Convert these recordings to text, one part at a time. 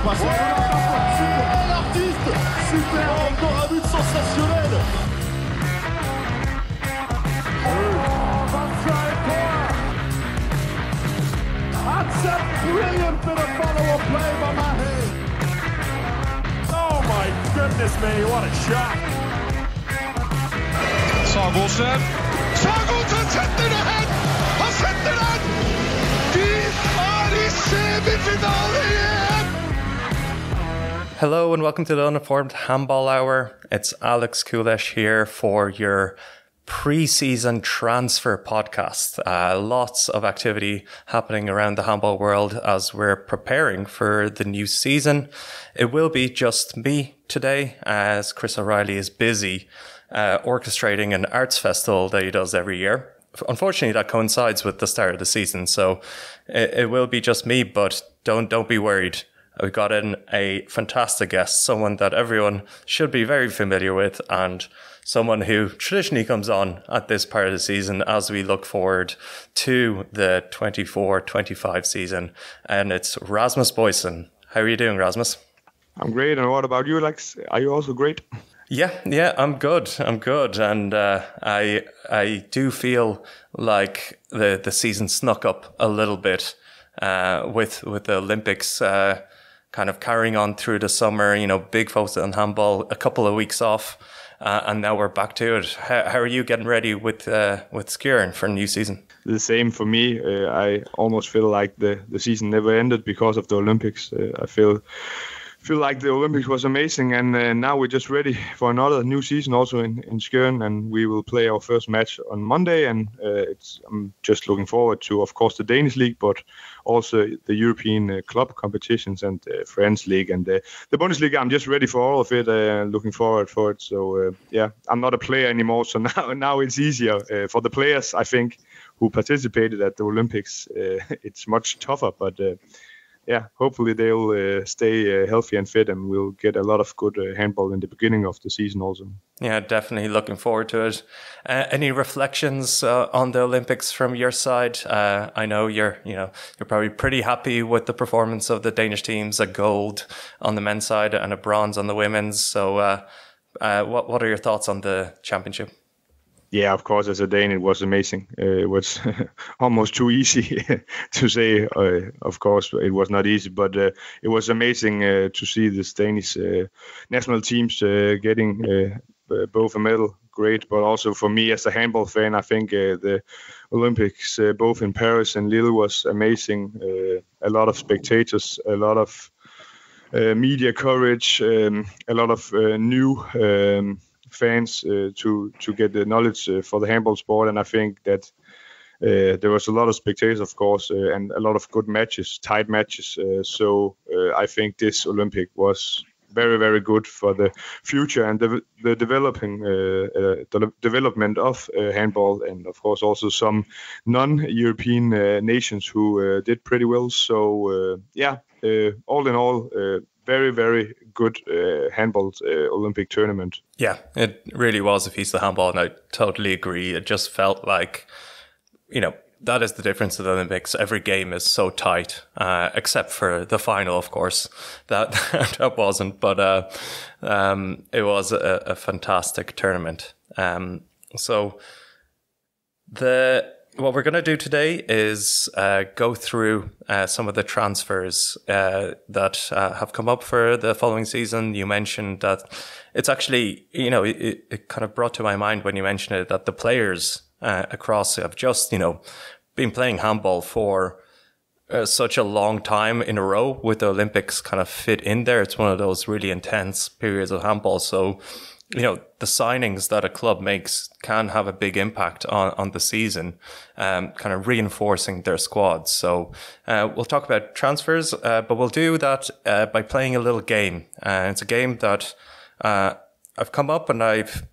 passe. Super, l'artiste. Super, encore un but sensationnel. That's a brilliant bit of follow-up play by Mahe. Oh my goodness me, what a shot. Sagosen setter det hen! Han setter den! De er i semifinale igjen! Hello and welcome to the Uninformed Handball Hour. It's Alex Kulesh here for your pre-season transfer podcast. Lots of activity happening around the handball world as we're preparing for the new season. It will be just me today as Chris O'Reilly is busy orchestrating an arts festival that he does every year. Unfortunately, that coincides with the start of the season, so it will be just me, but don't be worried. We got in a fantastic guest, someone that everyone should be very familiar with and someone who traditionally comes on at this part of the season as we look forward to the 24-25 season. And it's Rasmus Boysen. How are you doing, Rasmus? I'm great. And what about you, Alex? Are you also great? Yeah, I'm good. And I do feel like the season snuck up a little bit with the Olympics kind of carrying on through the summer, big focus on handball, a couple of weeks off, and now we're back to it. How are you getting ready with Skjern for a new season? The same for me. I almost feel like the season never ended because of the Olympics. I feel like the Olympics was amazing, and now we're just ready for another new season also in Skjern, and we will play our first match on Monday, and I'm just looking forward to, of course, the Danish league, but also the European club competitions and the French league and the Bundesliga. I'm just ready for all of it, looking forward for it. So I'm not a player anymore, so now it's easier for the players, I think, who participated at the Olympics. It's much tougher, but hopefully they'll stay healthy and fit, and we'll get a lot of good handball in the beginning of the season also. Yeah, definitely looking forward to it. Any reflections on the Olympics from your side? I know you're probably pretty happy with the performance of the Danish teams, a gold on the men's side and a bronze on the women's. So what are your thoughts on the championship? Yeah, of course, as a Dane, it was amazing. It was almost too easy to say. Of course, it was not easy, but it was amazing to see the Danish national teams getting both a medal. Great, but also for me as a handball fan, I think the Olympics, both in Paris and Lille, was amazing. A lot of spectators, a lot of media coverage, a lot of new fans to get the knowledge for the handball sport, and I think that there was a lot of spectators, of course, and a lot of good matches, tight matches. So I think this Olympic was very, very good for the future and the development of handball, and of course also some non-European nations who did pretty well. So all in all, very, very good handball Olympic tournament. Yeah, it really was a feast of handball, and I totally agree. It just felt like, that is the difference of the Olympics. Every game is so tight, except for the final, of course. That wasn't, but it was a fantastic tournament. What we're going to do today is go through some of the transfers that have come up for the following season. You mentioned that it's actually, it kind of brought to my mind when you mentioned it that the players across have just, been playing handball for such a long time in a row with the Olympics kind of fit in there. It's one of those really intense periods of handball. So, the signings that a club makes can have a big impact on the season, kind of reinforcing their squads. So we'll talk about transfers, but we'll do that by playing a little game. It's a game that I've come up and I've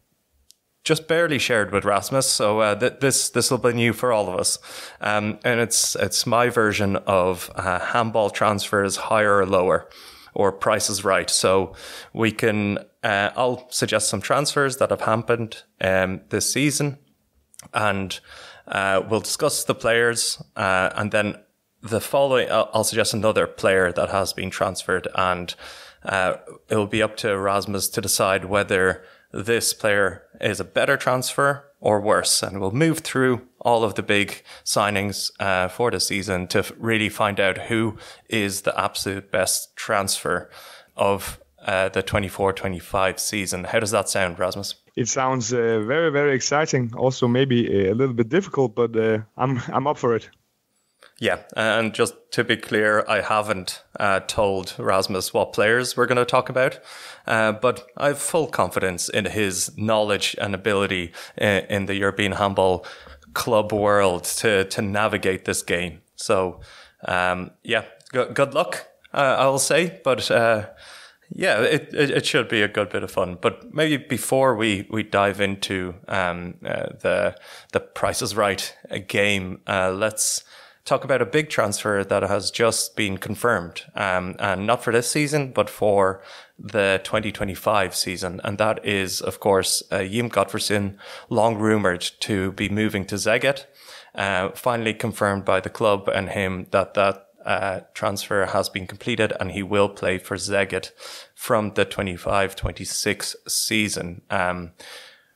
just barely shared with Rasmus. So this will be new for all of us. And it's my version of handball transfers, higher or lower, or Price is Right. So we can, I'll suggest some transfers that have happened this season, and we'll discuss the players, and then the following, I'll suggest another player that has been transferred, and it will be up to Rasmus to decide whether this player is a better transfer or worse. And we'll move through all of the big signings for the season to really find out who is the absolute best transfer of the 24-25 season. How does that sound, Rasmus? It sounds very, very exciting. Also, maybe a little bit difficult, but I'm up for it. Yeah, and just to be clear, I haven't told Rasmus what players we're going to talk about, but I have full confidence in his knowledge and ability in the European handball club world to navigate this game. So, good luck, I'll say, but it should be a good bit of fun. But maybe before we dive into the Price is Right game, let's talk about a big transfer that has just been confirmed, and not for this season, but for the 2025 season. And that is, of course, Jim Gottfriedson, long rumored to be moving to Szeged, finally confirmed by the club and him that transfer has been completed and he will play for Szeged from the 25-26 season.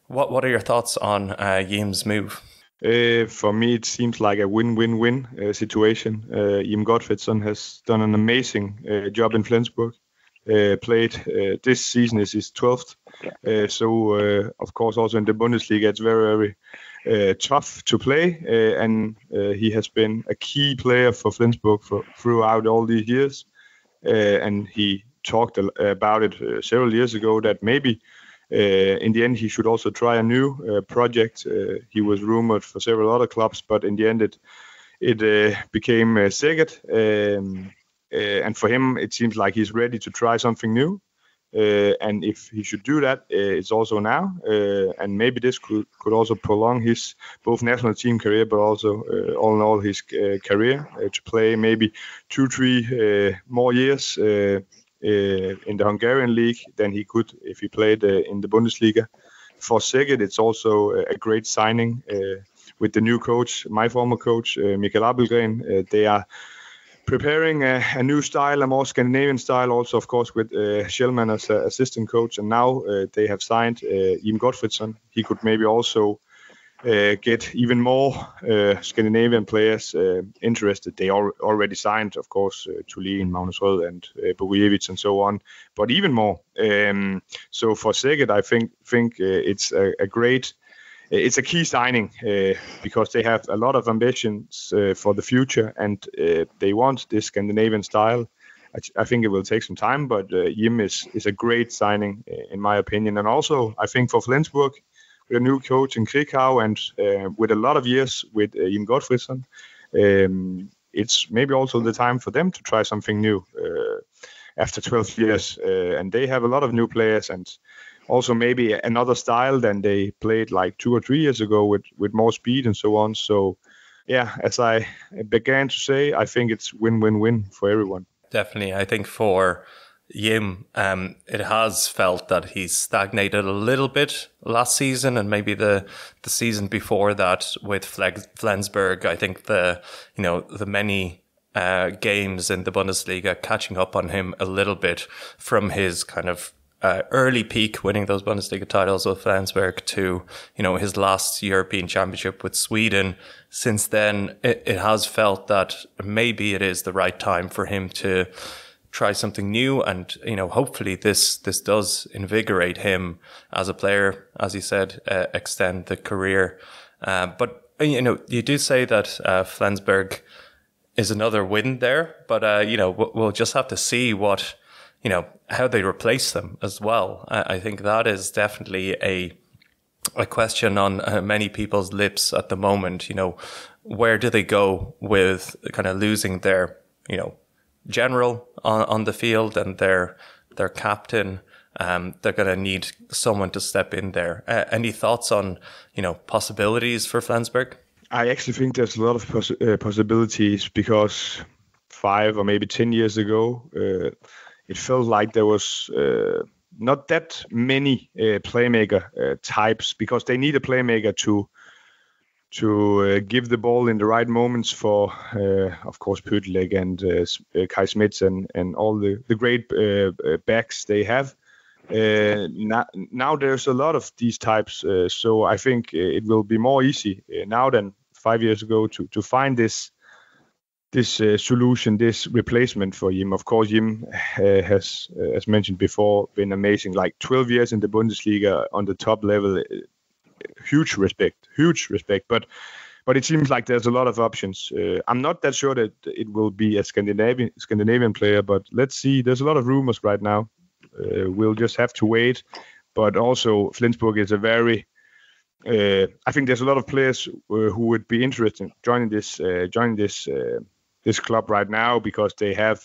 What are your thoughts on Jim's move? For me, it seems like a win-win-win situation. Jim Gottfriedson has done an amazing job in Flensburg. Played this season is his 12th. Of course, also in the Bundesliga, it's very, very tough to play. And he has been a key player for Flensburg throughout all these years. And he talked about it several years ago that maybe in the end, he should also try a new project. He was rumored for several other clubs, but in the end, it became Szeged. And for him, it seems like he's ready to try something new. And if he should do that, it's also now. And maybe this could also prolong his both national team career, but also all in all his career to play maybe 2-3 more years in the Hungarian league than he could if he played in the Bundesliga. For Szeged, it's also a great signing with the new coach, my former coach, Mikael Abelgren. They are preparing a new style, a more Scandinavian style, also, of course, with Schellman as assistant coach. And now they have signed Jim Gottfriedson. He could maybe also get even more Scandinavian players interested. They already signed, of course, Thulin, Magnus Rød, and Bogujevic and so on, but even more. So for Szeged, I think it's it's a key signing because they have a lot of ambitions for the future, and they want this Scandinavian style. I think it will take some time, but Jim is a great signing in my opinion. And also, I think for Flensburg, with a new coach in Krikau and with a lot of years with Jim Gottfriedson, it's maybe also the time for them to try something new after 12 years. And they have a lot of new players and also maybe another style than they played like 2 or 3 years ago with more speed and so on. So, yeah, as I began to say, I think it's win-win-win for everyone. Definitely. I think for Jim, it has felt that he's stagnated a little bit last season and maybe the season before that with Flensburg. I think the many games in the Bundesliga catching up on him a little bit from his kind of early peak, winning those Bundesliga titles with Flensburg, to his last European Championship with Sweden. Since then, it has felt that maybe it is the right time for him to try something new, and hopefully this does invigorate him as a player, as you said, extend the career. But you do say that Flensburg is another win there, but we'll just have to see what how they replace them as well. I think that is definitely a question on many people's lips at the moment. Where do they go with kind of losing their general on the field and their captain? They're going to need someone to step in there. Any thoughts on possibilities for Flensburg? I actually think there's a lot of possibilities, because 5 or maybe 10 years ago it felt like there was not that many playmaker types, because they need a playmaker to give the ball in the right moments for, of course, Pütlik and Kai Smits and all the great backs they have. Now there's a lot of these types, so I think it will be more easy now than 5 years ago to find this solution, this replacement for Jim. Of course, Jim has, as mentioned before, been amazing. Like 12 years in the Bundesliga on the top level, huge respect. But it seems like there's a lot of options. I'm not that sure that it will be a Scandinavian player, but let's see. There's a lot of rumors right now. We'll just have to wait. But also, Flensburg is a very I think there's a lot of players who would be interested in joining this club right now, because they have.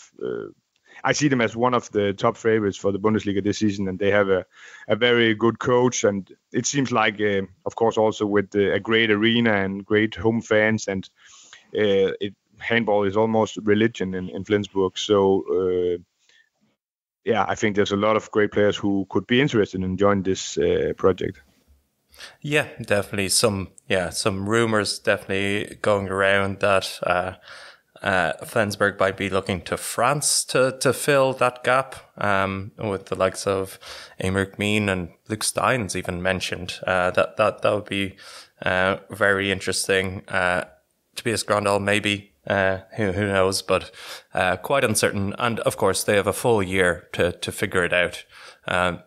I see them as one of the top favorites for the Bundesliga this season, and they have a very good coach. And it seems like, of course, also with a great arena and great home fans, and handball is almost religion in Flensburg. So, I think there's a lot of great players who could be interested in joining this project. Yeah, definitely. Some rumors definitely going around that Flensburg might be looking to France to fill that gap, with the likes of Aymeric Mien and Luke Steins even mentioned. That would be very interesting. Tobias Grandal maybe, who knows, but quite uncertain. And of course, they have a full year to figure it out.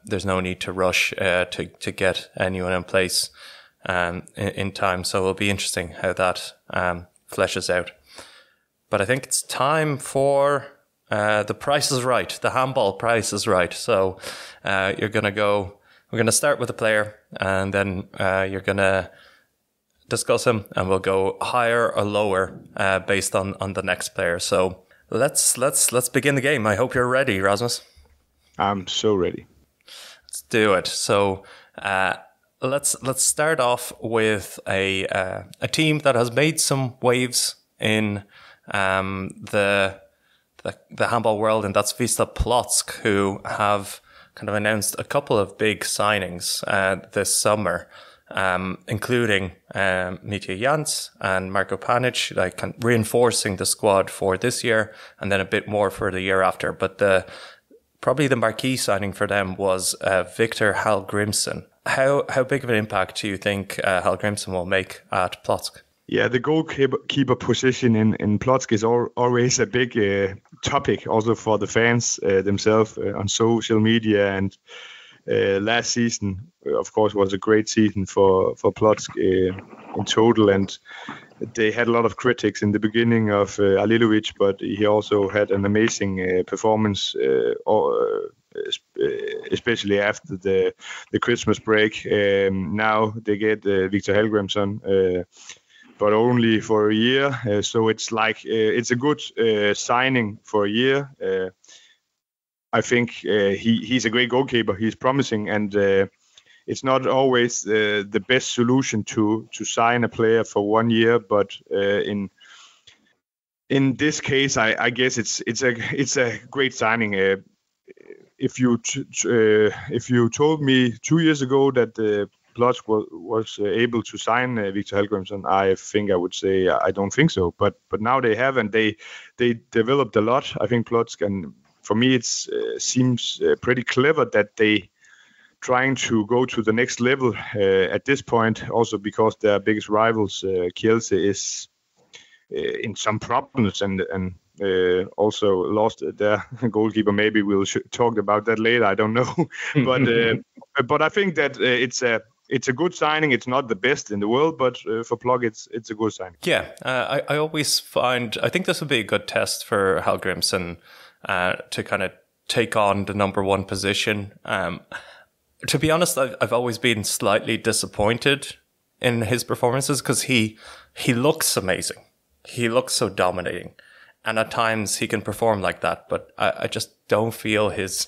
There's no need to rush to get anyone in place in time. So it'll be interesting how that fleshes out. But I think it's time for the Price is Right. The handball Price is Right. So we're going to start with a player, and then you're going to discuss him, and we'll go higher or lower based on the next player. So let's begin the game. I hope you're ready, Rasmus. I'm so ready. Let's do it. So let's start off with a team that has made some waves in the handball world, and that's Wisla Plock, who have kind of announced a couple of big signings this summer, including Mitja Jans and Marko Panic, like reinforcing the squad for this year, and then a bit more for the year after. But probably the marquee signing for them was Victor Hallgrimsson. How big of an impact do you think Hallgrimsson will make at Plock? Yeah, the goalkeeper position in Plock is always a big topic, also for the fans themselves on social media. And last season, of course, was a great season for Plock in total. And they had a lot of critics in the beginning of Alilovic, but he also had an amazing performance, especially after the Christmas break. Now they get Victor Hallgrimsson, but only for a year. So it's like it's a good signing for a year. I think he's a great goalkeeper. He's promising, and it's not always the best solution to sign a player for 1 year. But in this case, I guess it's a great signing. If you told me 2 years ago that Plock was able to sign Victor Hallgrimsson, I think I would say I don't think so. But now they have, and they developed a lot. I think Plock, and for me it seems pretty clever that they trying to go to the next level at this point. Also because their biggest rivals, Kielce, is in some problems and also lost their goalkeeper. Maybe we'll talk about that later. I don't know, but I think that it's a good signing. It's not the best in the world, but for Plock, it's a good signing. Yeah, I always I think this would be a good test for Hallgrimsson to kind of take on the number one position. To be honest, I've always been slightly disappointed in his performances because he looks amazing. He looks so dominating. And at times he can perform like that, but I just don't feel he's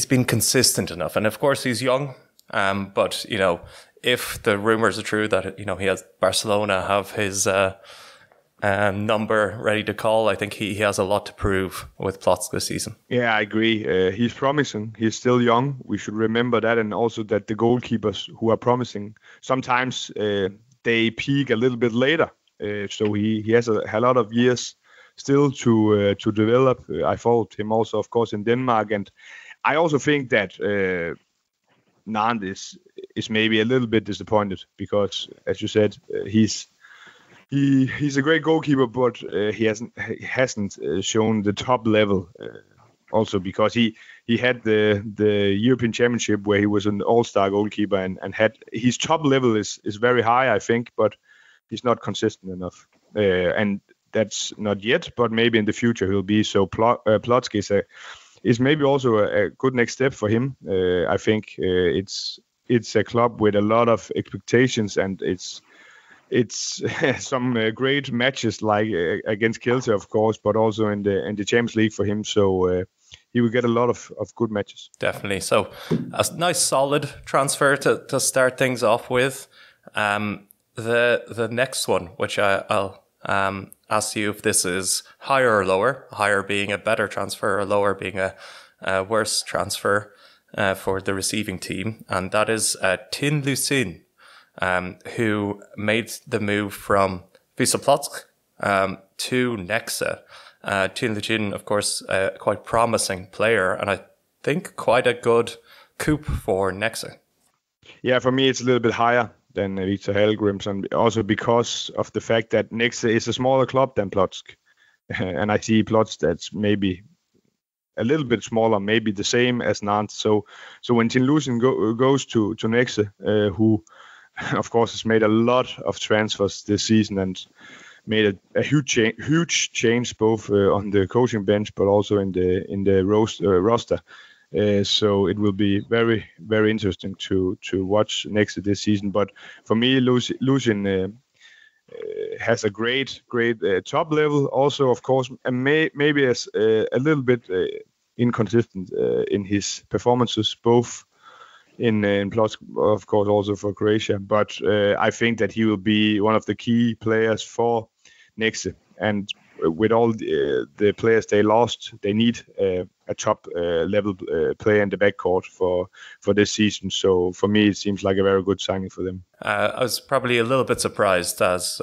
been consistent enough. And of course he's young. But, if the rumors are true that, he has Barcelona have his number ready to call, I think he has a lot to prove with Plock this season. Yeah, I agree. He's promising. He's still young. We should remember that. And also that the goalkeepers who are promising, sometimes they peak a little bit later. So he has a lot of years still to develop. I followed him also, of course, in Denmark, and I also think that Nantes is maybe a little bit disappointed because, as you said, he's a great goalkeeper, but he hasn't shown the top level. Also because he had the European Championship where he was an all-star goalkeeper and had his top level is very high, I think, but he's not consistent enough. And that's not yet, but maybe in the future he'll be. So Plotsky is maybe also a good next step for him. I think it's a club with a lot of expectations, and it's some great matches like against Kielce, of course, but also in the Champions League for him. So he will get a lot of good matches. Definitely. So a nice solid transfer to start things off with. The next one, which I'll ask you if this is higher or lower, higher being a better transfer or lower being a worse transfer for the receiving team. And that is Tin Lucin, who made the move from Wisła Płock to Nexe. Tin Lucin, of course, a quite promising player, and I think quite a good coup for Nexe. Yeah, for me, it's a little bit higher than Victor Hallgrimsson, also because of the fact that Nexe is a smaller club than Plock. And I see Plock that's maybe a little bit smaller, maybe the same as Nantes. So when Tin Lucin goes to Nexe, who, of course, has made a lot of transfers this season and made a huge change both on the coaching bench but also in the roster. So it will be very, very interesting to watch Nexe this season. But for me, Lucin has a great top level. Also, of course, and maybe as a little bit inconsistent in his performances, both in plus, of course, also for Croatia. But I think that he will be one of the key players for Nexe. And with all the players they lost, they need a top level player in the backcourt for this season. So for me, it seems like a very good signing for them. I was probably a little bit surprised as,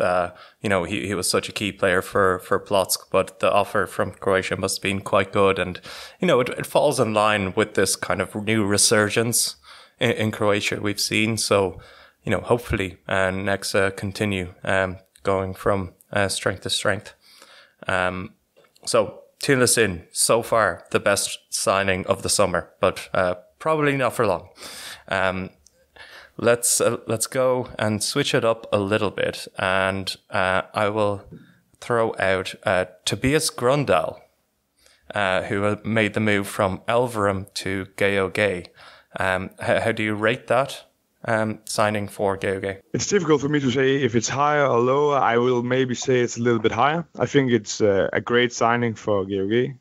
he was such a key player for Plock, but the offer from Croatia must have been quite good. And, it falls in line with this kind of new resurgence in Croatia we've seen. So, hopefully Nexe continue going from strength to strength. So Tin Lucin, so far the best signing of the summer, but probably not for long. Let's go and switch it up a little bit, and I will throw out Tobias Grundal, who made the move from Elverum to GOG. How do you rate that signing for GOG? It's difficult for me to say if it's higher or lower. I will maybe say it's a little bit higher. I think it's a great signing for GOG.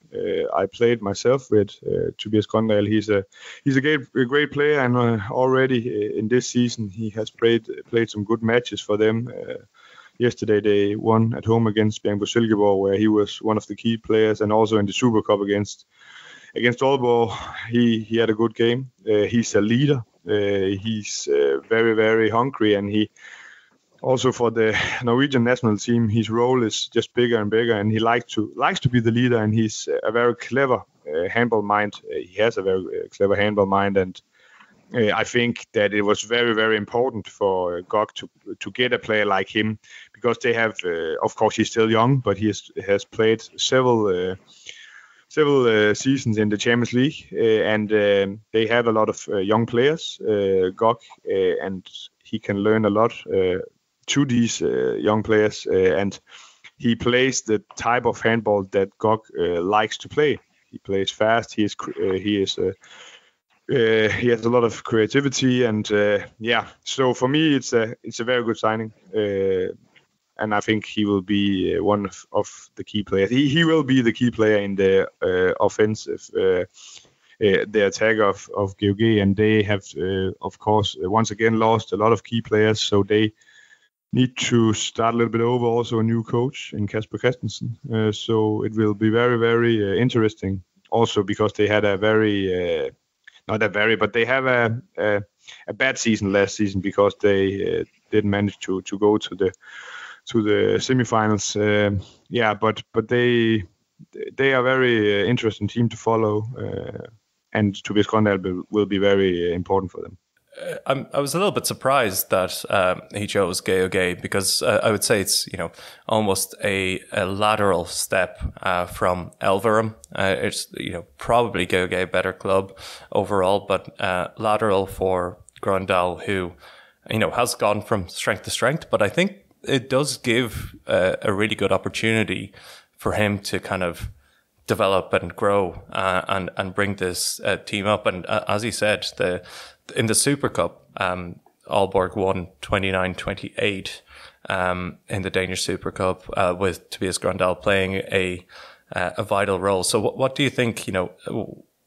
I played myself with Tobias Grundal. He's a great player, and already in this season he has played some good matches for them. Yesterday they won at home against Bjergbro Silkeborg, where he was one of the key players, and also in the Super Cup against Aalborg, he had a good game. He's a leader. He's very, very hungry, and he also for the Norwegian national team, his role is just bigger and bigger, and he likes to be the leader, and he's a very clever handball mind. He has a very clever handball mind, and I think that it was very, very important for GOG to get a player like him, because they have, of course, he's still young, but he has played several seasons in the Champions League, and they have a lot of young players, GOG, and he can learn a lot to these young players, and he plays the type of handball that GOG likes to play. He plays fast. He has a lot of creativity, and So for me, it's a very good signing. And I think he will be one of the key players. He will be the key player in the offensive, the attack of GOG. And they have, of course, once again lost a lot of key players. So they need to start a little bit over. Also a new coach in Kasper Christensen. So it will be very, very interesting. Also because they had they have a bad season last season, because they didn't manage to go to the semifinals. But they are very interesting team to follow, and Tobias Grøndal will be very important for them. I was a little bit surprised that he chose GOG, because I would say it's almost a lateral step from Elverum. It's probably GOG a better club overall, but lateral for Grøndal, who has gone from strength to strength. But I think it does give a really good opportunity for him to kind of develop and grow and bring this team up. And as he said, in the Super Cup, Aalborg won 29-28 in the Danish Super Cup with Tobias Grøndal playing a vital role. So what do you think?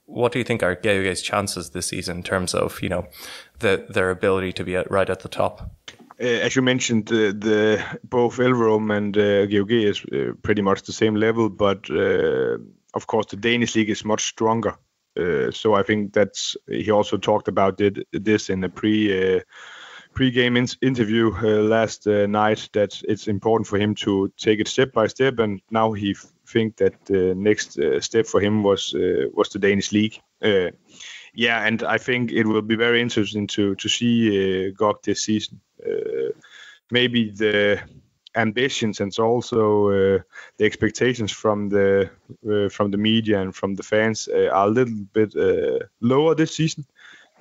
What do you think are GOG's chances this season in terms of their ability to be right at the top? As you mentioned, both Elverum and GOG is pretty much the same level, but of course the Danish league is much stronger. So I think he also talked about this in a pre-game interview last night, that it's important for him to take it step by step, and now he think that the next step for him was the Danish league. And I think it will be very interesting to see GOG this season. Maybe the ambitions and also the expectations from the media and from the fans are a little bit lower this season.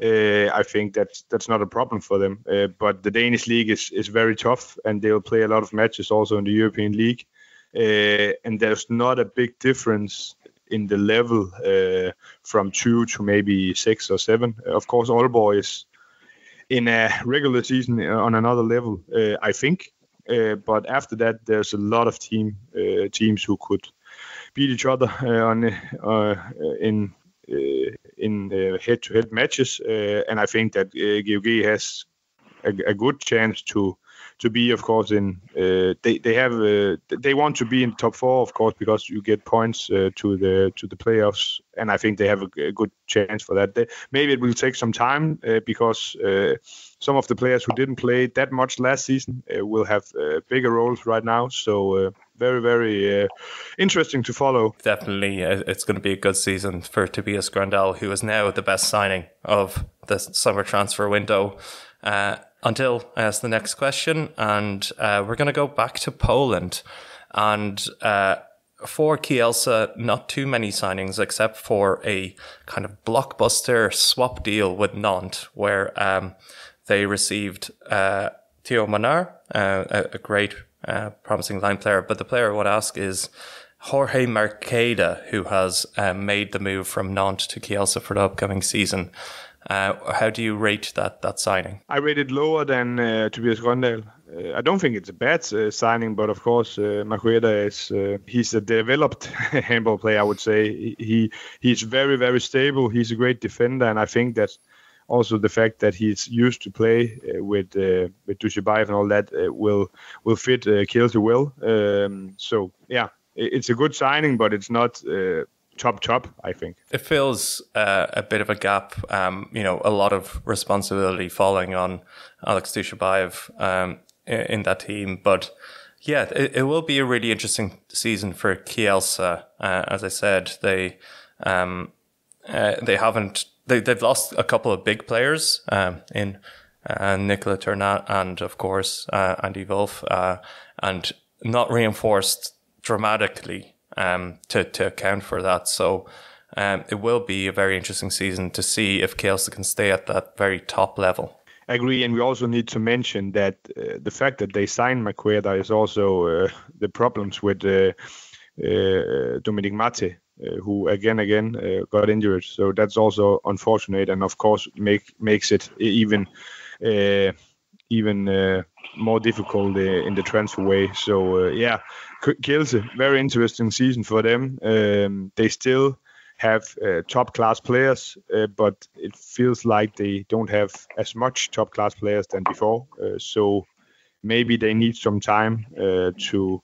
I think that's not a problem for them. But the Danish league is very tough, and they will play a lot of matches also in the European League. And there's not a big difference in the level from 2 to maybe 6 or 7. Of course, Aalborg is in a regular season on another level, I think. But after that, there's a lot of teams who could beat each other in head-to-head matches, and I think that GOG has a good chance to be, of course, in. They want to be in top 4, of course, because you get points to the playoffs, and I think they have a good chance for that. Maybe it will take some time because some of the players who didn't play that much last season will have bigger roles right now. So very, very interesting to follow. Definitely, it's going to be a good season for Tobias Grøndal, who is now the best signing of the summer transfer window. Until I ask the next question, and we're going to go back to Poland. And for Kielce, not too many signings except for a kind of blockbuster swap deal with Nantes, where they received Theo Manar, a great, promising line player. But the player I want to ask is Jorge Mercada, who has made the move from Nantes to Kielce for the upcoming season. How do you rate that signing? I rate it lower than Tobias Grøndal. I don't think it's a bad signing, but of course, Mercada he's a developed handball player, I would say. He's very, very stable. He's a great defender, and I think that also the fact that he's used to play with Dushibayev and all that will fit Kielce well. So yeah, it's a good signing, but it's not top, I think. It feels a bit of a gap, a lot of responsibility falling on Alex Dushibayev in that team. But yeah, it will be a really interesting season for Kielce. As I said, they've lost a couple of big players in Nicola Turnat and of course Andy Wolf, and not reinforced dramatically to account for that. So it will be a very interesting season to see if Kielce can stay at that very top level. I agree, and we also need to mention that the fact that they signed Mercada is also the problems with Dominic Mate, who again got injured. So that's also unfortunate, and of course makes it even more difficult in the transfer way. So Kielce, very interesting season for them. They still have top class players, but it feels like they don't have as much top class players than before. So maybe they need some time to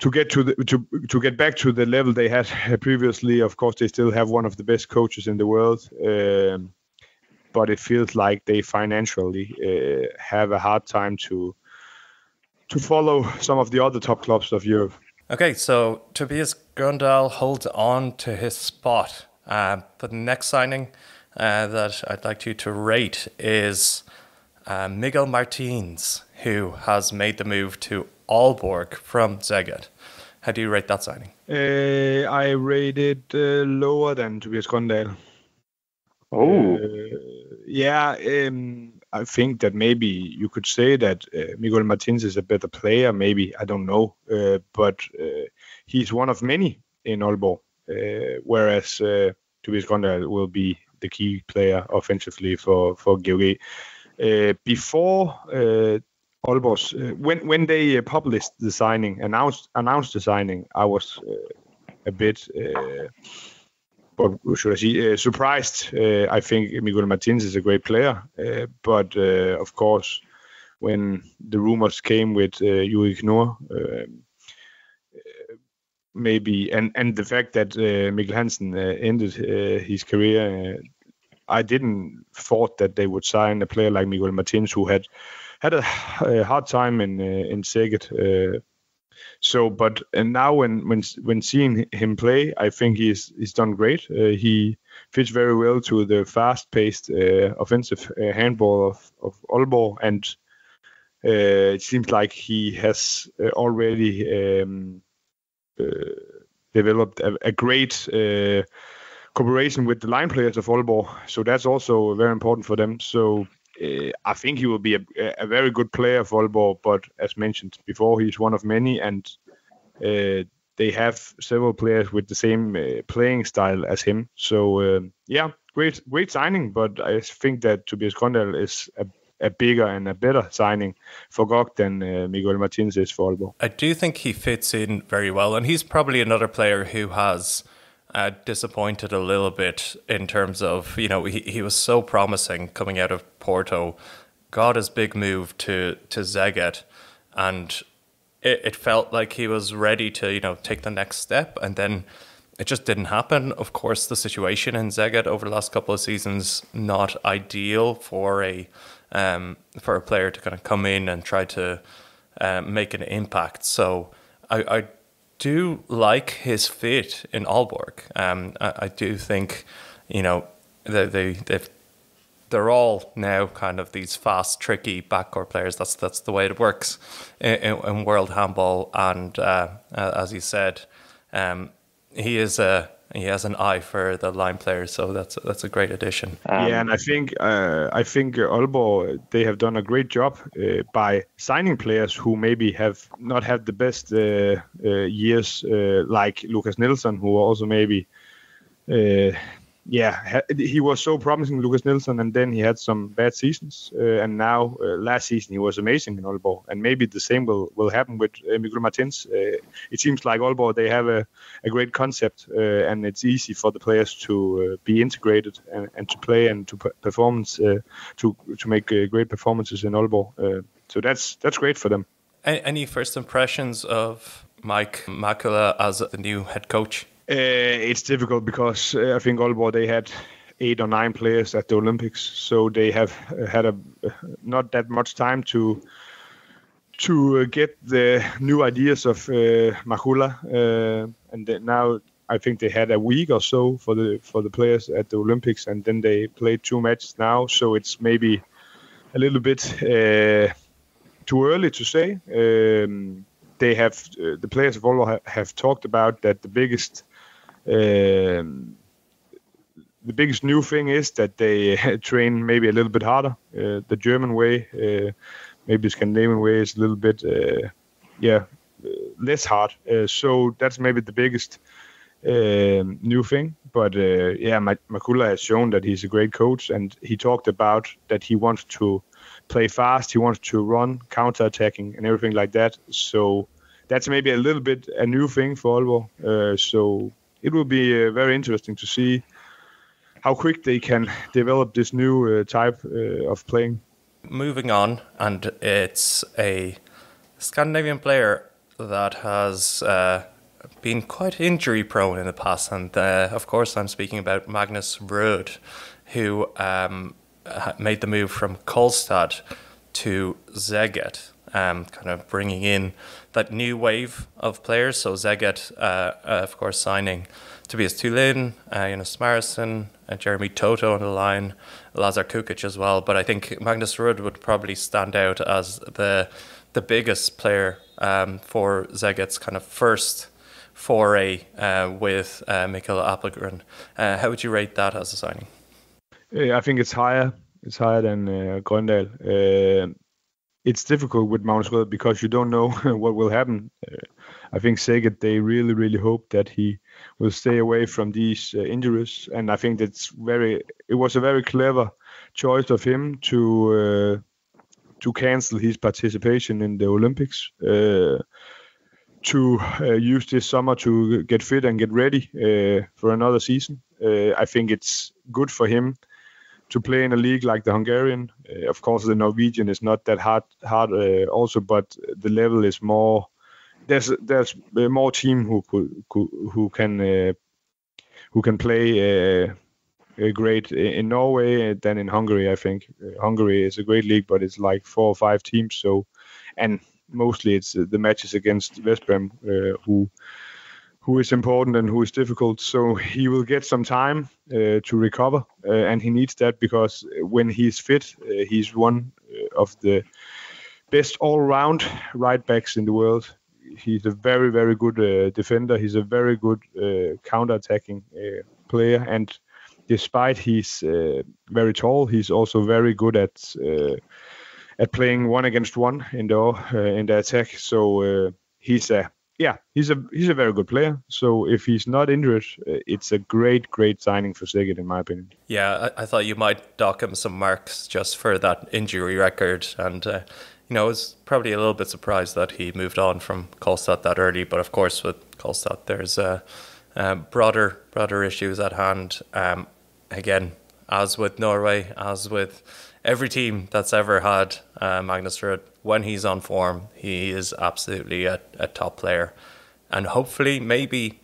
get back to the level they had previously. Of course, they still have one of the best coaches in the world. but it feels like they financially have a hard time to follow some of the other top clubs of Europe. Okay, so Tobias Grøndal holds on to his spot. But the next signing that I'd like you to rate is Miguel Martins, who has made the move to Aalborg from Szeged. How do you rate that signing? I rate it lower than Tobias Grøndal. Oh, I think that maybe you could say that Miguel Martins is a better player. Maybe, I don't know, but he's one of many in Aalborg, whereas Tobias Grøndal will be the key player offensively for GOG. Before Aalborg's, when they published the signing, announced the signing, I was a bit. What should I say? Surprised. I think Miguel Martins is a great player, but of course, when the rumors came with Ulrik Noor, maybe, and the fact that Mikkel Hansen ended his career, I didn't thought that they would sign a player like Miguel Martins, who had a hard time in Szeged. And now when seeing him play, I think he's done great. He fits very well to the fast-paced offensive handball of Aalborg, and it seems like he has already developed a great cooperation with the line players of Aalborg. So that's also very important for them. So I think he will be a very good player for Aalborg, but as mentioned before, he's one of many, and they have several players with the same playing style as him. So great signing, but I think that Tobias Grøndal is a bigger and a better signing for GOG than Miguel Martins is for Aalborg. I do think he fits in very well, and he's probably another player who has disappointed a little bit in terms of, he was so promising coming out of Porto, got his big move to Szeged, and it felt like he was ready to, take the next step, and then it just didn't happen. Of course, the situation in Szeged over the last couple of seasons, not ideal for a player to kind of come in and try to make an impact. So I do like his fit in Aalborg. I do think, they're all now kind of these fast, tricky backcourt players. That's the way it works in world handball. And as you said, he has an eye for the line players, so that's a great addition. And I think Aalborg, they have done a great job by signing players who maybe have not had the best years, like Lucas Nilsson, who also maybe. He was so promising, Lucas Nilsson, and then he had some bad seasons. And now, last season, he was amazing in Aalborg. And maybe the same will happen with Miguel Martins. It seems like Aalborg, they have a great concept, and it's easy for the players to be integrated and to play and to performance, to make great performances in Aalborg. So that's great for them. Any first impressions of Mike Makula as the new head coach? It's difficult because I think Aalborg, they had 8 or 9 players at the Olympics, so they have had not that much time to get the new ideas of Makula, and now I think they had a week or so for the players at the Olympics, and then they played 2 matches now, so it's maybe a little bit too early to say. They have the players of Aalborg have talked about that the biggest new thing is that they train maybe a little bit harder. The German way, maybe the Scandinavian way is a little bit less hard. So that's maybe the biggest new thing. But Makula has shown that he's a great coach, and he talked about that he wants to play fast, he wants to run, counter-attacking and everything like that. So that's maybe a little bit a new thing for Aalborg. So it will be very interesting to see how quick they can develop this new type of playing. Moving on, and it's a Scandinavian player that has been quite injury prone in the past, and of course I'm speaking about Magnus Rød, who made the move from Kolstad to Szeged, kind of bringing in that new wave of players. So Szeged, of course, signing Tobias Thulin, Smarrison, Jeremy Toto on the line, Lazar Kukic as well. But I think Magnus Rudd would probably stand out as the biggest player for Szeged's kind of first foray with Mikael Appelgren. How would you rate that as a signing? I think it's higher. It's higher than Grøndal. It's difficult with Magnus Rød because you don't know what will happen. I think Szeged, they really, really hope that he will stay away from these injuries, and I think it was a very clever choice of him to cancel his participation in the Olympics, to use this summer to get fit and get ready for another season. I think it's good for him to play in a league like the Hungarian. Of course, the Norwegian is not that hard also, but the level is more. There's more team who can play great in Norway than in Hungary. I think Hungary is a great league, but it's like 4 or 5 teams. So, and mostly it's the matches against West Brom who is important and who is difficult. So he will get some time to recover, and he needs that because when he's fit, he's one of the best all-round right backs in the world. He's a very, very good defender. He's a very good counter-attacking player, and despite he's very tall, he's also very good at playing 1 against 1 in the attack. So he's a very good player. So if he's not injured, it's a great signing for Szeged, in my opinion. Yeah, I thought you might dock him some marks just for that injury record. And, I was probably a little bit surprised that he moved on from Kolstad that early. But of course, with Kolstad, there's broader issues at hand. Again, as with Norway, as with every team that's ever had Magnus Ruud, when he's on form, he is absolutely a top player. And hopefully, maybe,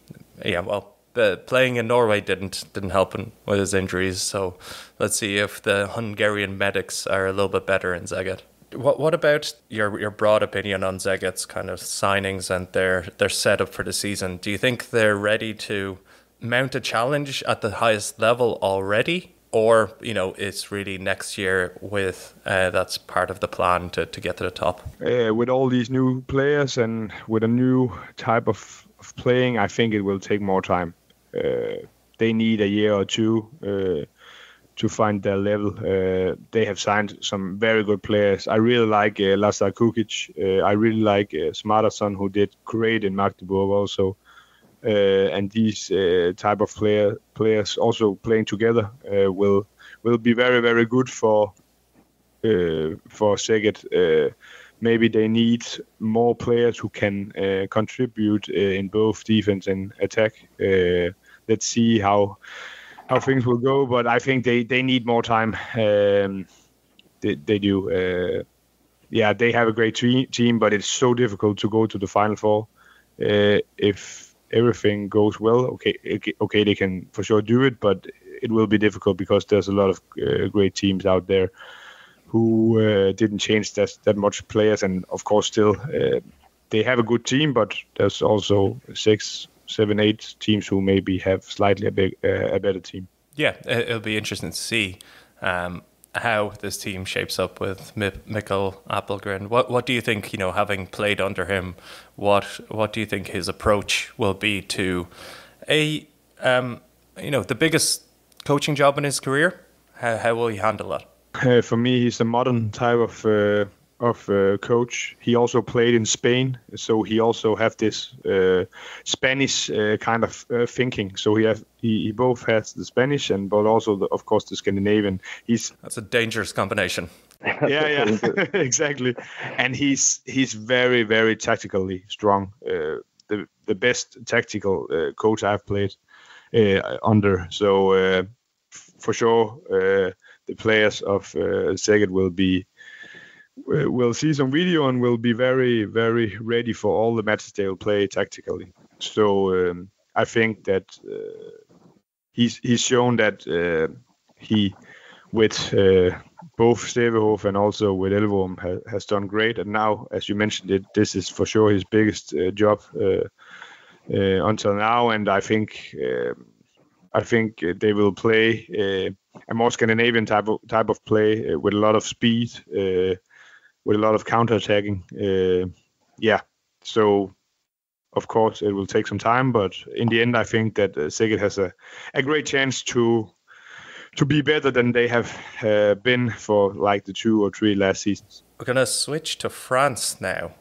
playing in Norway didn't help him with his injuries. So let's see if the Hungarian medics are a little bit better in Szeged. What about your broad opinion on Szeged's kind of signings and their setup for the season? Do you think they're ready to mount a challenge at the highest level already? Or, it's really next year with that's part of the plan to get to the top? With all these new players and with a new type of playing, I think it will take more time. They need a year or two to find their level. They have signed some very good players. I really like Lazar Kukic. I really like Smarrison, who did great in Magdeburg also. And these type of players also playing together will be very, very good for Szeged. Maybe they need more players who can contribute in both defense and attack. Let's see how things will go, but I think they need more time. They do. They have a great team, but it's so difficult to go to the Final Four. If everything goes well, okay, they can for sure do it, but it will be difficult because there's a lot of great teams out there who didn't change that much players, and of course still they have a good team, but there's also 6, 7, 8 teams who maybe have slightly a better team. Yeah, it'll be interesting to see how this team shapes up with Mikael Appelgren. What do you think, having played under him, what do you think his approach will be to the biggest coaching job in his career? How will he handle that? For me, he's a modern type of coach. He also played in Spain, so he also have this Spanish kind of thinking. So he both has the Spanish but also of course the Scandinavian. That's a dangerous combination. Yeah, exactly. And he's very, very tactically strong. The best tactical coach I've played under. So for sure, the players of Szeged will see some video and will be very, very ready for all the matches they will play tactically. So I think that he's shown that he with both Stevehof and also with Elvorm has done great. And now, as you mentioned, this is for sure his biggest job until now. And I think they will play a more Scandinavian type of play with a lot of speed, with a lot of counterattacking. So of course it will take some time, but in the end, I think that Szeged has a great chance to be better than they have been for like the 2 or 3 last seasons. We're going to switch to France now.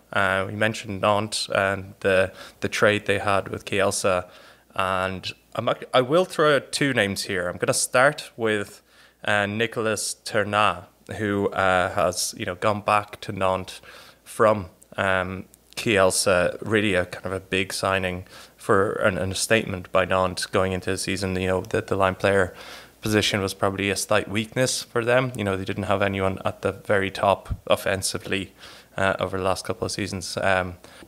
We mentioned Nantes and the trade they had with Kielce, and I will throw out 2 names here. I'm going to start with Nicolas Ternat, who has gone back to Nantes from Kielce. Really a kind of a big signing for a statement by Nantes going into the season. The line player position was probably a slight weakness for them. They didn't have anyone at the very top offensively over the last couple of seasons.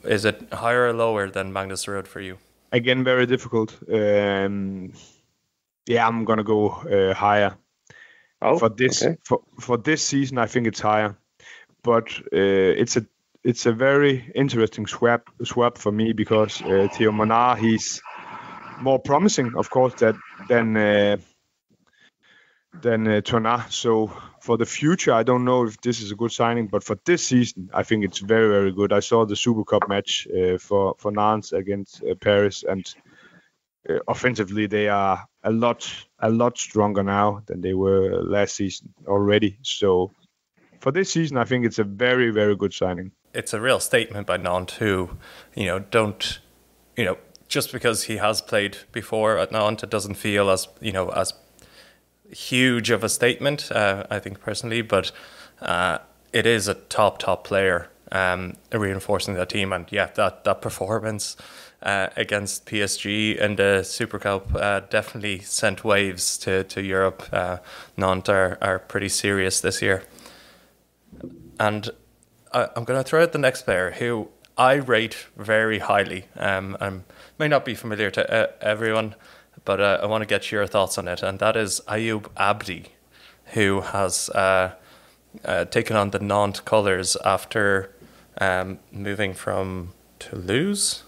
Is it higher or lower than Magnus Rode for you? Again, very difficult. I'm gonna go higher. For this season, I think it's higher, but it's a very interesting swap for me because Theo Monard, he's more promising, of course, than Ternat. So for the future, I don't know if this is a good signing, but for this season, I think it's very, very good. I saw the Super Cup match for Nantes against Paris, and offensively they are a lot stronger now than they were last season already. So for this season, I think it's a very, very good signing. It's a real statement by Nantes, who don't just because he has played before at Nantes, it doesn't feel as huge of a statement, I think personally, but it is a top player, reinforcing that team. And that performance against PSG in the Super Cup definitely sent waves to Europe. Nantes are pretty serious this year. And I'm going to throw out the next player who I rate very highly. May not be familiar to everyone, but I want to get your thoughts on it, and that is Ayoub Abdi, who has taken on the Nantes colours after moving from Toulouse.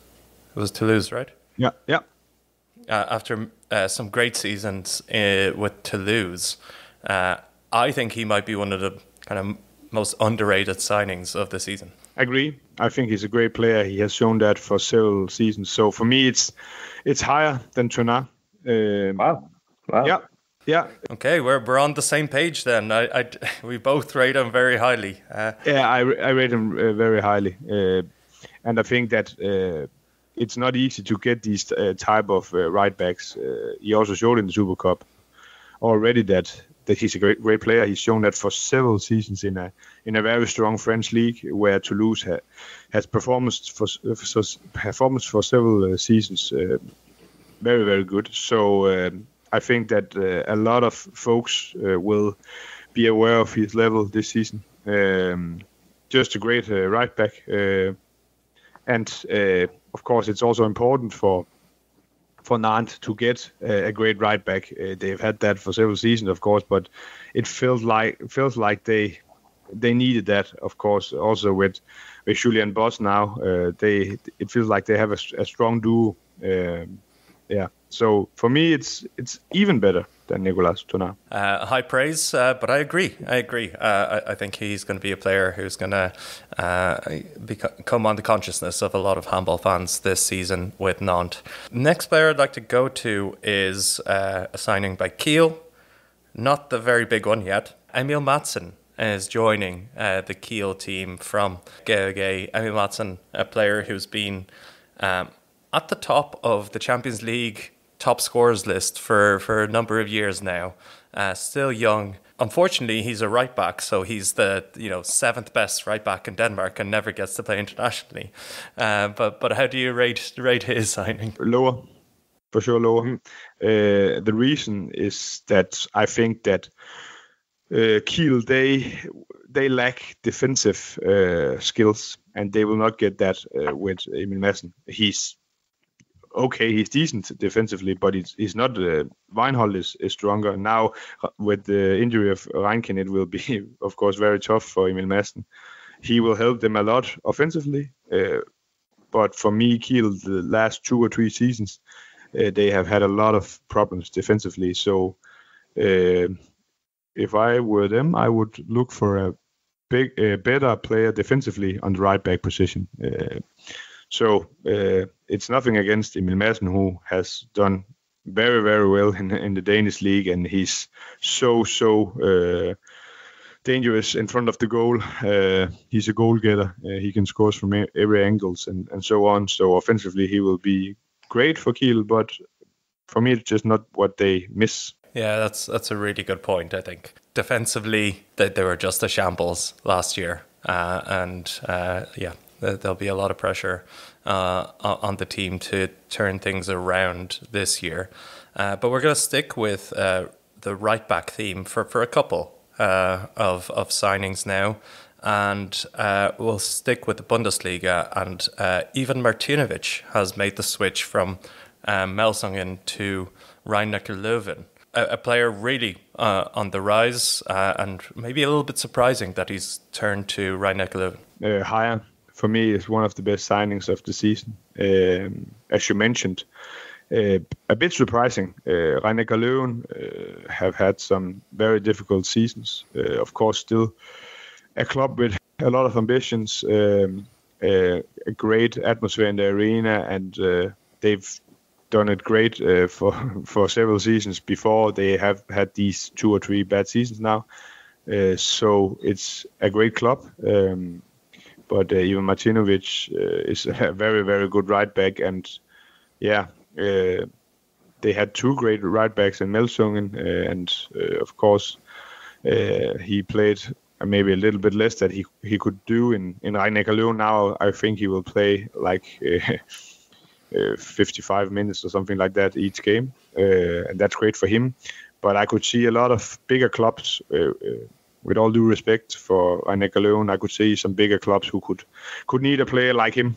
It was Toulouse, right? Yeah. After some great seasons with Toulouse, I think he might be one of the kind of most underrated signings of the season. Agree. I think he's a great player. He has shown that for several seasons. So for me, it's higher than Ternat. Wow. Yeah. Okay, we're on the same page then. We both rate him very highly. I rate him very highly, and I think that it's not easy to get these type of right backs. He also showed in the Super Cup already that he's a great player. He's shown that for several seasons in a very strong French league, where Toulouse has performed for several seasons. Very, very good. So I think that a lot of folks will be aware of his level this season. Just a great right back. And of course, it's also important for Nantes to get a great right back. They've had that for several seasons, of course, but it feels like they needed that, of course, also with Julien Boss now. It feels like they have a strong duo. So for me, it's even better than Nicolas Ternat. High praise, but I agree. I think he's going to be a player who's going to come on the consciousness of a lot of handball fans this season with Nantes. Next player I'd like to go to is a signing by Kiel. Not the very big one yet. Emil Madsen is joining the Kiel team from GOG. Emil Madsen, a player who's been at the top of the Champions League top scorers list for a number of years now. Still young. Unfortunately, he's a right back, so he's the 7th best right back in Denmark and never gets to play internationally. But how do you rate his signing? Lower, for sure lower. The reason is that I think that Kiel they lack defensive skills, and they will not get that with Emil Madsen. He's okay, he's decent defensively, but he's not. Weinhold is stronger now. With the injury of Reinken, it will be, of course, very tough for Emil Madsen. He will help them a lot offensively, but for me, Kiel, the last 2 or 3 seasons, they have had a lot of problems defensively. So if I were them, I would look for a better player defensively on the right back position. So it's nothing against Emil Madsen, who has done very, very well in the Danish league, and he's so dangerous in front of the goal. He's a goal getter. He can score from every angles and so on. So offensively, he will be great for Kiel, but for me, it's just not what they miss. Yeah, that's a really good point, I think. Defensively, they were just a shambles last year. There'll be a lot of pressure on the team to turn things around this year. But we're going to stick with the right-back theme for a couple of signings now. And we'll stick with the Bundesliga. And Ivan Martinovic has made the switch from Melsungen to Rhein-Neckar-Löwen. A player really on the rise, and maybe a little bit surprising that he's turned to Rhein-Neckar-Löwen. Higher, for me, is one of the best signings of the season. As you mentioned, a bit surprising. Rhein-Neckar-Löwen have had some very difficult seasons. Of course, still a club with a lot of ambitions, a great atmosphere in the arena, and they've done it great for several seasons before. They have had these 2 or 3 bad seasons now. So it's a great club. But Ivan Martinovic is a very, very good right back. And they had 2 great right backs in Melsungen. Of course, he played maybe a little bit less that he could do in Rhein-Neckar-Löwen. Now I think he will play like 55 minutes or something like that each game, and that's great for him. But I could see a lot of bigger clubs, with all due respect for Rhein-Neckar-Löwen, I could see some bigger clubs who could need a player like him.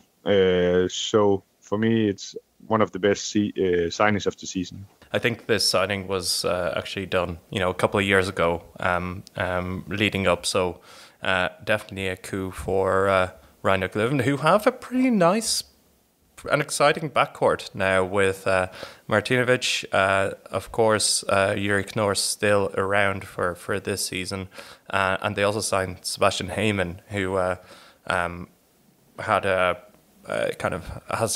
So for me, it's one of the best signings of the season. I think this signing was actually done, a couple of years ago, leading up. So definitely a coup for Rhein-Neckar-Löwen, who have a pretty nice an exciting backcourt now with Martinovic. Of course, Yuri Knorr still around for this season. And they also signed Sebastian Heyman, who has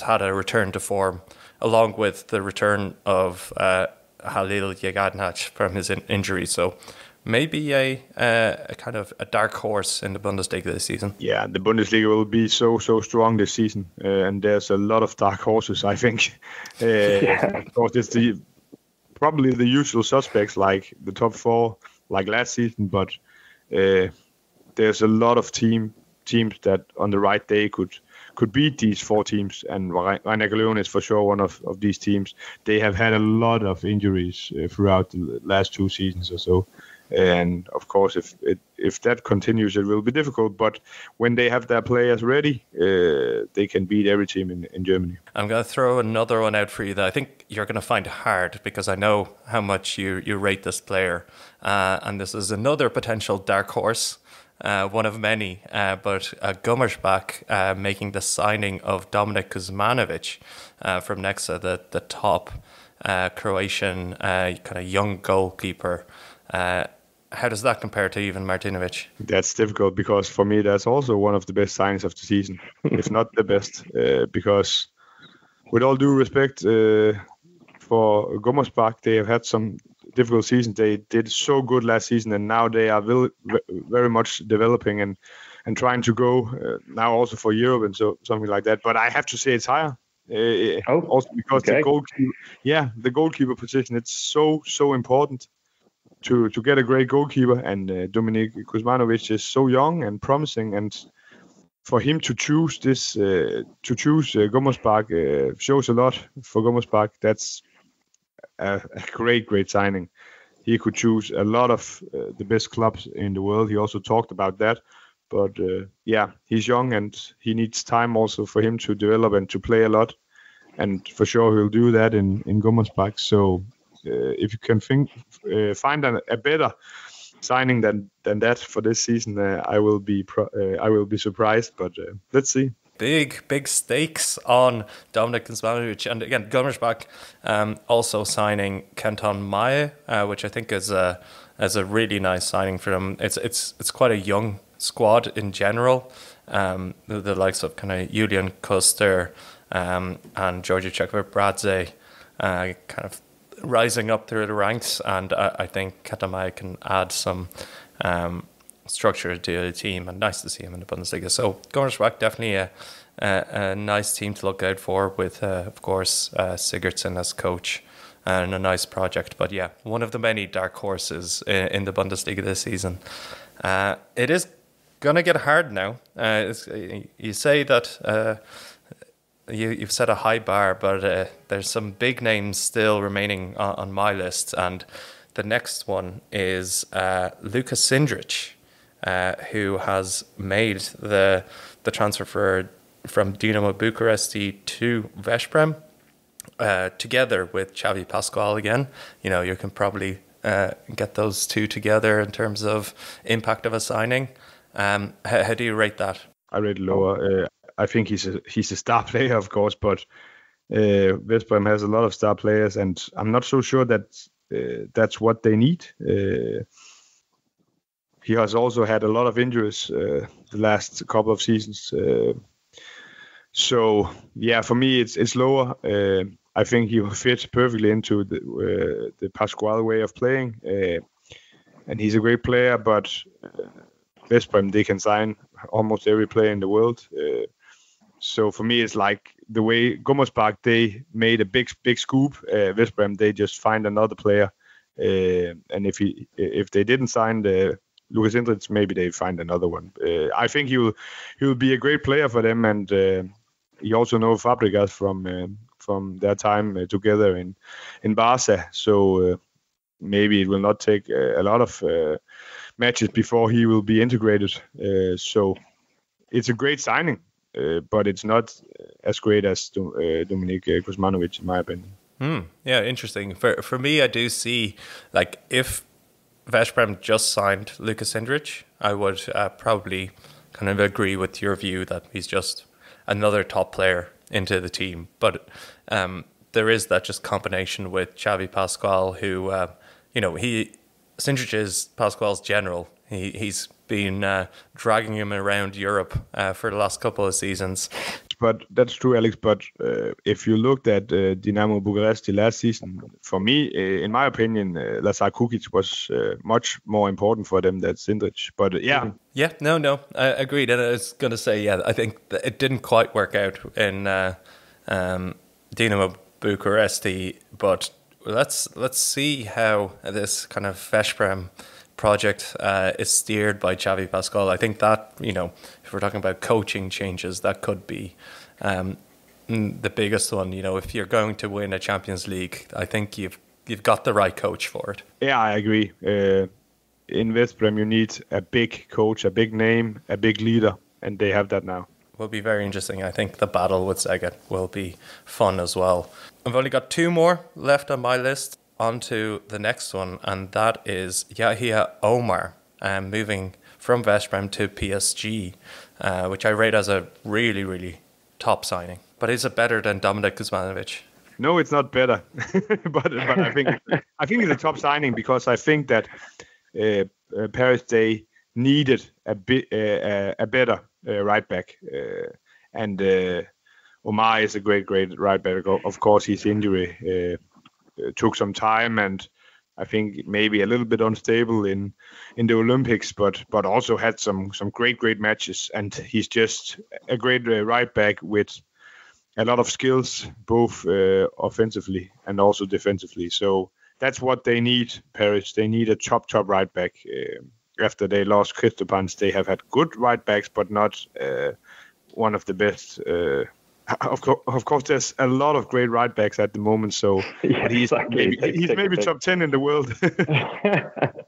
had a return to form, along with the return of Halil Yagadnach from his injury. So maybe a kind of a dark horse in the Bundesliga this season. Yeah, the Bundesliga will be so strong this season, and there's a lot of dark horses, I think. Of course, it's probably the usual suspects, like the top 4, like last season, but there's a lot of teams that on the right day could beat these 4 teams, and Rhein-Neckar-Löwen is for sure one of these teams. They have had a lot of injuries throughout the last 2 seasons or so. And of course, if that continues, it will be difficult. But when they have their players ready, they can beat every team in Germany. I'm going to throw another one out for you that I think you're going to find hard, because I know how much you rate this player. And this is another potential dark horse, one of many. But Gummersbach making the signing of Dominik Kuzmanovic from Nexa, the top Croatian kind of young goalkeeper. How does that compare to Ivan Martinovic? That's difficult, because for me, that's also one of the best signings of the season, if not the best. Because with all due respect for Gummersbach, they have had some difficult seasons. They did so good last season, and now they are very much developing and trying to go now also for Europe and something like that. But I have to say it's higher. Also because the goalkeeper position, it's so important to get a great goalkeeper, and Dominik Kuzmanovic is so young and promising, and for him to choose Gummersbach shows a lot for Gummersbach. That's a great signing. He could choose a lot of the best clubs in the world. He also talked about that, but he's young and he needs time also for him to develop and to play a lot. and for sure he'll do that in Gummersbach. So if you can find a better signing than that for this season, I will be surprised. But let's see. Big stakes on Dominik Kuzmanovic, and again Gummersbach also signing Kenton Maye, which I think is a really nice signing for them. It's quite a young squad in general. The likes of kind of Julian Koster and Georgi Chekvar-Bradze kind of rising up through the ranks, and I think Kenton Maye can add some structure to the team, and nice to see him in the Bundesliga. So Gummersbach definitely a nice team to look out for, with of course Sigurdsson as coach, and a nice project. But yeah, one of the many dark horses in the Bundesliga this season. It is gonna get hard now. You say that you've set a high bar, but there's some big names still remaining on my list, and the next one is Luka Sindrich, who has made the transfer from Dinamo Bucuresti to Veszprém, together with Xavi Pascual again. You know, you can probably get those two together in terms of impact of a signing. How do you rate that? I rate lower. I think he's a star player, of course, but Veszprém has a lot of star players, and I'm not so sure that that's what they need. He has also had a lot of injuries the last couple of seasons. So yeah, for me it's lower. I think he will fit perfectly into the Pascual way of playing, and he's a great player. But Veszprém, they can sign almost every player in the world. So for me, it's like the way Gummersbach, they made a big scoop. Veszprém, they just find another player, and if they didn't sign the Lukas Sindrich, maybe they find another one. I think he'll be a great player for them, and he also knows Fabregas from their time together in Barca. So maybe it will not take a lot of matches before he will be integrated. So it's a great signing, but it's not as great as Dominik Kuzmanovic, in my opinion. Yeah, interesting. For me, I do see, like, if Veszprém just signed Lukas Sindrich, I would probably kind of agree with your view that he's just another top player into the team. But there is that just combination with Xavi Pascual, who, Sindrich is Pascual's general. He's been dragging him around Europe for the last couple of seasons. But that's true, Alex. But if you looked at Dinamo Bucuresti last season, for me, in my opinion, Lazar Kukic was much more important for them than Sindrich. But yeah. Yeah, no, I agreed. And I was going to say, yeah, I think that it didn't quite work out in Dinamo Bucuresti. But let's see how this kind of Veszprém project is steered by Xavi Pascual. I think that, if we're talking about coaching changes, that could be the biggest one. If you're going to win a Champions League, I think you've got the right coach for it. Yeah, I agree. In Veszprém, you need a big coach, a big name, a big leader, and they have that now. Will be very interesting. I think the battle with Szeged will be fun as well. I've only got two more left on my list. On to the next one, and that is Yahia Omar, moving from Veszprém to PSG, which I rate as a really, really top signing. But is it better than Dominik Kuzmanovic? No, it's not better. but I think it's a top signing, because I think that Paris, they needed a better right back, and Omar is a great right back. Of course, his injury took some time, and I think maybe a little bit unstable in the Olympics, but also had some great matches, and he's just a great right back with a lot of skills, both offensively and also defensively. So that's what they need, Paris. They need a top right back. After they lost Cristopans, they have had good right backs, but not one of the best Of course, there's a lot of great right backs at the moment. So he's maybe top 10 in the world.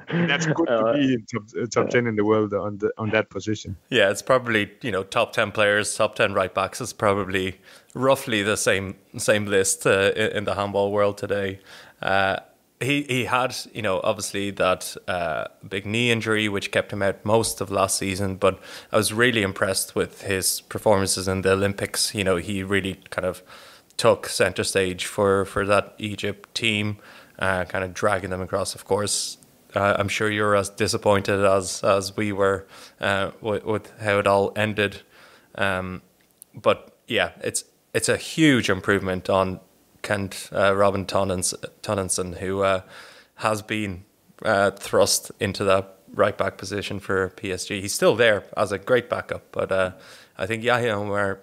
That's good to be in top 10 in the world on that position. Yeah, it's probably top 10 players, top 10 right backs is probably roughly the same list in the handball world today. He had, obviously that big knee injury, which kept him out most of last season. But I was really impressed with his performances in the Olympics. He really kind of took center stage for that Egypt team, kind of dragging them across, of course. I'm sure you're as disappointed as we were with how it all ended. But yeah, it's a huge improvement on Kent Robin Tonninson, who has been thrust into that right back position for PSG. He's still there as a great backup, but I think Yahya Omar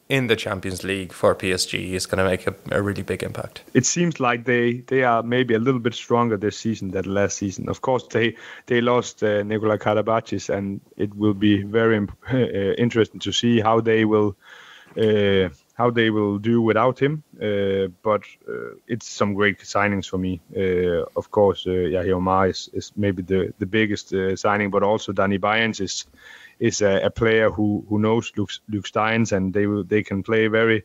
in the Champions League for PSG is going to make a really big impact. It seems like they are maybe a little bit stronger this season than last season. Of course, they lost Nikola Karabatis, and it will be very interesting to see how they will do without him. But it's some great signings for me. Of course, Yahya Omar is maybe the biggest signing, but also Danny Bayens is a player who knows Luke Steins, and they can play very,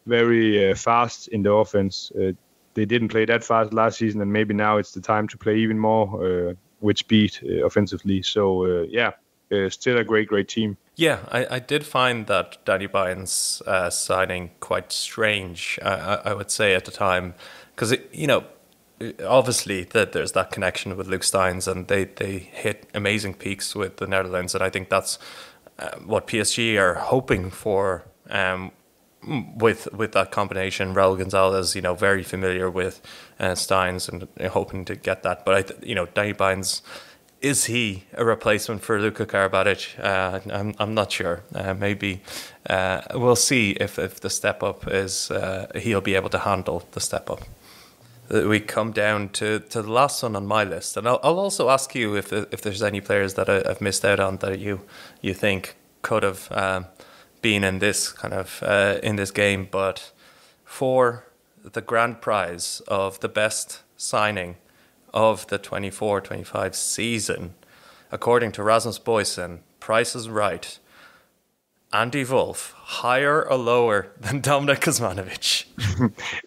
very fast in the offense. They didn't play that fast last season, and maybe now it's the time to play even more with speed offensively. So still a great team. Yeah, I did find that Danny Bayens signing quite strange, I would say at the time, because obviously there's that connection with Luke Steins, and they hit amazing peaks with the Netherlands, and I think that's what PSG are hoping for with that combination. Raul Gonzalez, very familiar with Steins, and hoping to get that. But Danny Bayens, is he a replacement for Luka Karabatic? I'm not sure. Maybe we'll see if the step up is he'll be able to handle the step up. We come down to the last one on my list, and I'll also ask you if there's any players that I've missed out on that you think could have been in this kind of in this game. But for the grand prize of the best signing of the 24-25 season, according to Rasmus Boysen, Price is Right, Andy Wolf, higher or lower than Dominik Kuzmanovic?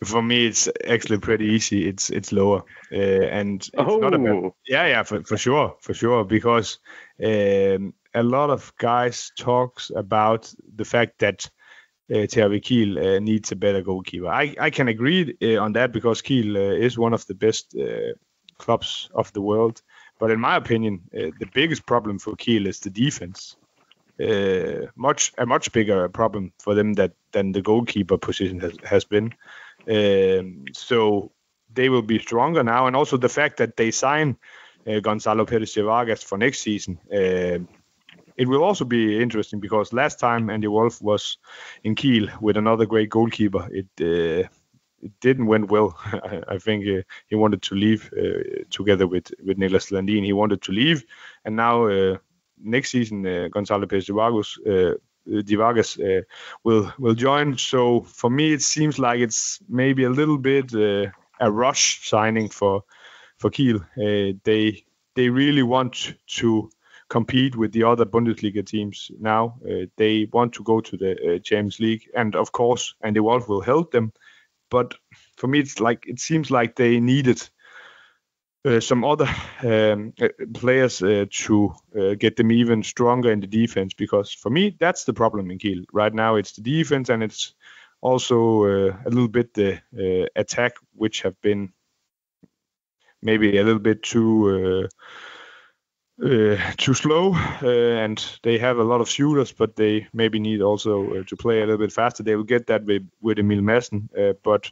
For me, it's actually pretty easy. It's lower, and it's not about for sure, because a lot of guys talks about the fact that THW Kiel needs a better goalkeeper. I can agree on that, because Kiel is one of the best clubs of the world. But in my opinion, the biggest problem for Kiel is the defense. A much bigger problem for them than the goalkeeper position has been. So they will be stronger now, and also the fact that they sign Gonzalo Perez de Vargas for next season. It will also be interesting, because last time Andy Wolf was in Kiel with another great goalkeeper, it didn't went well. I think he wanted to leave together with Niklas Landin. He wanted to leave, and now next season Gonzalo Perez de Vargas will join. So for me, it seems like it's maybe a little bit a rush signing for Kiel. They really want to compete with the other Bundesliga teams now. They want to go to the Champions League, and of course Andy Wolf will help them. But for me, it seems like they needed some other players to get them even stronger in the defense, because for me, that's the problem in Kiel. Right now, it's the defense, and it's also a little bit the attack, which have been maybe a little bit too slow, and they have a lot of shooters, but they maybe need also to play a little bit faster. They will get that with Emil Madsen, but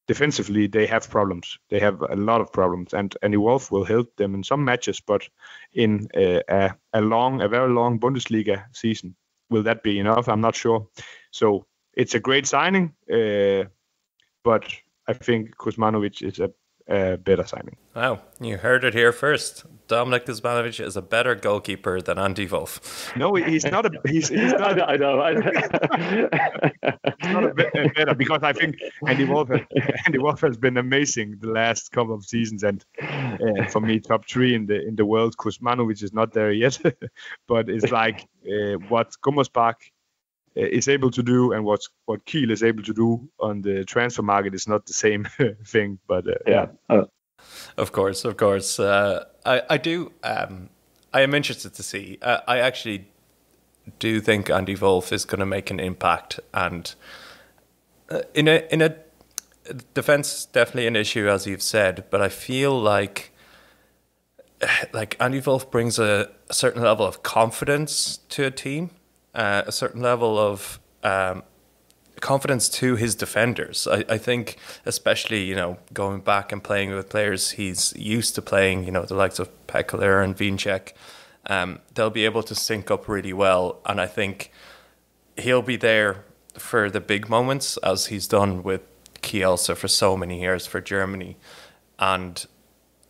defensively they have problems. They have a lot of problems, and Andy Wolf will help them in some matches, but in a very long Bundesliga season, will that be enough? I'm not sure. So it's a great signing, but I think Kuzmanovic is a a better signing. Wow, you heard it here first. Dominik Kuzmanovic is a better goalkeeper than Andy Wolf. No, he's not. He's not. I know. He's not a bit better, because I think Andy Wolf has been amazing the last couple of seasons, and for me, top 3 in the world. Kuzmanovic is not there yet, but it's like what Gummersbach is able to do and what Kiel is able to do on the transfer market is not the same thing. But yeah. Of course. I do. I am interested to see. I actually do think Andy Wolf is going to make an impact, and in a defense, definitely an issue, as you've said. But I feel like Andy Wolf brings a certain level of confidence to a team, a certain level of confidence to his defenders. I think, especially, going back and playing with players he's used to playing, the likes of Pekler and Vinček, they'll be able to sync up really well. And I think he'll be there for the big moments, as he's done with Kielce for so many years for Germany. And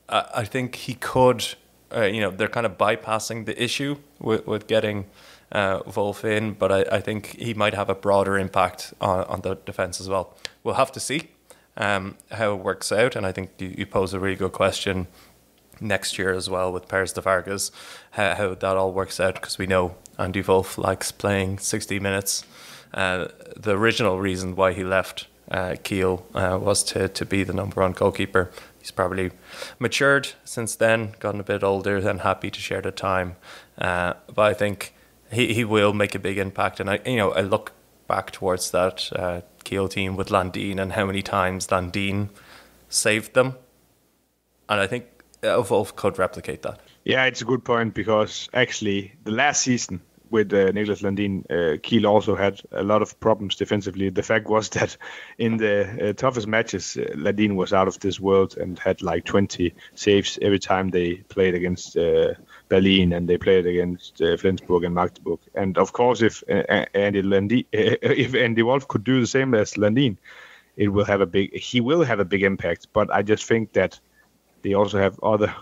I think he could, they're kind of bypassing the issue with getting Wolf in, but I think he might have a broader impact on the defence as well. We'll have to see how it works out, and I think you pose a really good question next year as well with Pers de Vargas, how that all works out, because we know Andy Wolf likes playing 60 minutes. The original reason why he left Kiel was to be the number 1 goalkeeper. He's probably matured since then, gotten a bit older, and happy to share the time. But I think he will make a big impact, and I look back towards that Kiel team with Landin and how many times Landin saved them, and I think Wolf could replicate that. Yeah, it's a good point, because actually the last season with Niklas Landin, Kiel also had a lot of problems defensively. The fact was that in the toughest matches, Landin was out of this world and had like 20 saves every time they played against Berlin and they played against Flensburg and Magdeburg. And of course, if Andy Wolf could do the same as Landin, he will have a big impact. But I just think that they also have other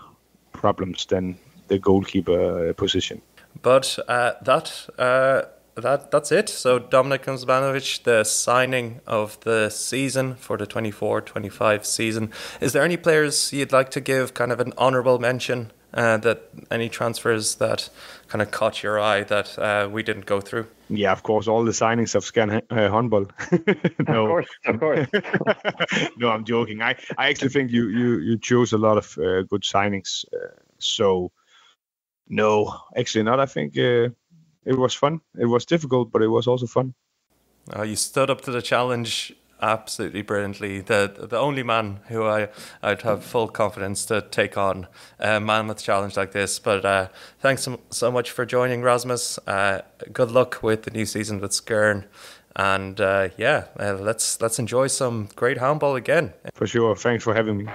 problems than the goalkeeper position. But that's it. So Dominik Kuzmanovic, the signing of the season for the 24-25 season. Is there any players you'd like to give kind of an honourable mention, that any transfers that kind of caught your eye that we didn't go through? Yeah, of course, all the signings of Scan Handball. No. Of course. No, I'm joking. I actually think you chose a lot of good signings. So, no, actually not. I think it was fun. It was difficult, but it was also fun. You stood up to the challenge absolutely brilliantly. The only man who I'd have full confidence to take on a mammoth challenge like this. But thanks so much for joining, Rasmus. Good luck with the new season with Skjern. And let's enjoy some great handball again. For sure. Thanks for having me.